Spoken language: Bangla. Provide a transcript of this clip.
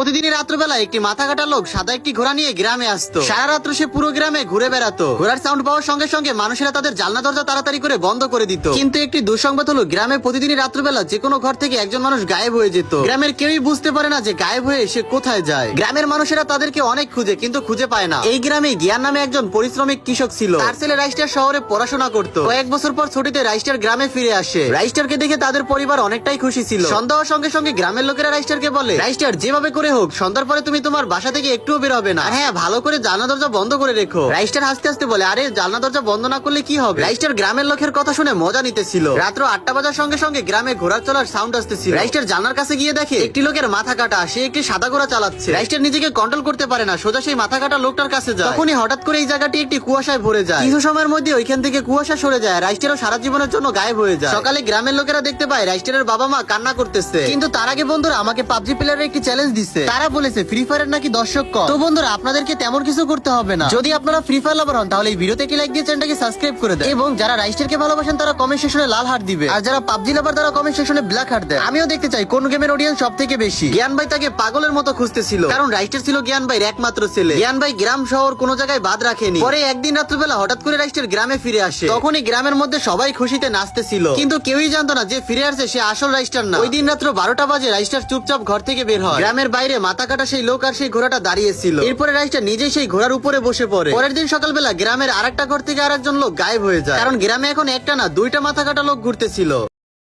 প্রতিদিনই রাত্রবেলা একটি মাথা কাটা লোক সাদা একটি ঘোড়া নিয়ে গ্রামে আসতো। সারা রাত্র সে পুরো গ্রামে ঘুরে বেড়াতো। ঘোড়ার সাউন্ড পাওয়ার সঙ্গে সঙ্গে মানুষেরা তাদের জানলা দরজা তাড়াতাড়ি করে বন্ধ করে দিত। কিন্তু একটি দুঃসংবাদ হলো, গ্রামে প্রতিদিনই রাত্রবেলা যে কোনো ঘর থেকে একজন মানুষ গায়েব হয়ে যেত। গ্রামের কেউই বুঝতে পারে না যে গায়েব হয়ে সে কোথায় যায়। গ্রামের মানুষেরা তাদেরকে অনেক খুঁজে কিন্তু খুঁজে পায় না। এই গ্রামে জ্ঞান নামে একজন পরিশ্রমিক কৃষক ছিল। তার ছেলে রাইস্টার শহরে পড়াশোনা করত। কয়েক বছর পর ছুটিতে রাইস্টার গ্রামে ফিরে আসে। রাইস্টারকে দেখে তাদের পরিবার অনেকটাই খুশি ছিল। সন্ধ্যা হওয়ার সঙ্গে সঙ্গে গ্রামের লোকেরা রাইস্টারকে বলে, রাইস্টার যেভাবে করে হোক সন্ধ্যার পরে তুমি তোমার বাসা থেকে একটুও বের হবে না। আর হ্যাঁ, ভালো করে জানলা দরজা বন্ধ করে রেখো। রাইস্টার হাসতে হাসতে বলে, আরে জানলা দরজা বন্ধ না করলে কি হবে? রাইস্টার গ্রামের লোকের কথা শুনে মজা নিতেছিল। রাত্র 8টা বাজার সঙ্গে সঙ্গে গ্রামে ঘোড়ার চলার সাউন্ড আসতেছিল। রাইস্টার জানলার কাছে গিয়ে দেখে একটি লোকের মাথা কাটা, সে একটি সাদা ঘোড়া চালাচ্ছে। রাইস্টার নিজেকে কন্ট্রোল করতে পারে না, সোজা সেই মাথা কাটা লোকটার কাছে যায়। তখনই হঠাৎ করে এই জায়গাটি একটি কুয়াশায় ভরে যায়। কিছু সময়ের মধ্যে ওইখান থেকে কুয়াশা সরে যায়। রাইস্টারও সারা জীবনের জন্য গায়েব হয়ে যায়। সকালে গ্রামের লোকেরা দেখতে পায় রাইস্টারের বাবা মা কান্না করতেছে। কিন্তু তার আগে বন্ধুরা আমাকে পাবজি প্লেয়ারের একটি চ্যালেঞ্জ দিচ্ছে। তারা বলেছে ফ্রি ফায়ারের নাকি দর্শক কম। তো বন্ধুরা আপনাদেরকে তেমন কিছু করতে হবে না। যদি আপনারা ফ্রি ফায়ার লাভার হন তাহলে এই ভিডিওতে একটি লাইক দিয়ে চ্যানেলটাকে সাবস্ক্রাইব করে দেন। এবং যারা রাইস্টারকে ভালোবাসেন তারা কমেন্ট সেকশনে লাল হার্ট দিবে। আর যারা পাবজি লাভার তারা কমেন্ট সেকশনে ব্ল্যাক হার্ট দেয়। আমিও দেখতে চাই কোন গেমের অডিয়েন্স সব থেকে বেশি। জ্ঞান ভাই তাকে পাগলের মতো খুঁজতেছিল, কারণ রাইস্টার ছিল জ্ঞান ভাইয়ের একমাত্র ছেলে। জ্ঞান ভাই গ্রাম শহর কোনো জায়গায় বাদ রাখেনি। পরে একদিন রাত্রিবেলা হঠাৎ করে রাইস্টার গ্রামে ফিরে আসে। তখনই গ্রামের মধ্যে সবাই খুশিতে নাচতেছিল। কিন্তু কেউই জানতো না যে ফিরে আসছে সে আসল রাইস্টার না। ওই দিন রাত্র 12টা বাজে রাইস্টার চুপচাপ ঘর থেকে বের হয়। গ্রামের বাইরে মাথা কাটা সেই লোক আর সেই ঘোড়াটা দাঁড়িয়েছিল। এরপরে রাইস্টার নিজেই সেই ঘোড়ার উপরে বসে পড়ে। পরের দিন সকালবেলা গ্রামের আরেকটা ঘর থেকে আরেকজন লোক গায়েব হয়ে যায়। কারণ গ্রামে এখন একটা না দুইটা মাথা কাটা লোক ঘুরতেছিল।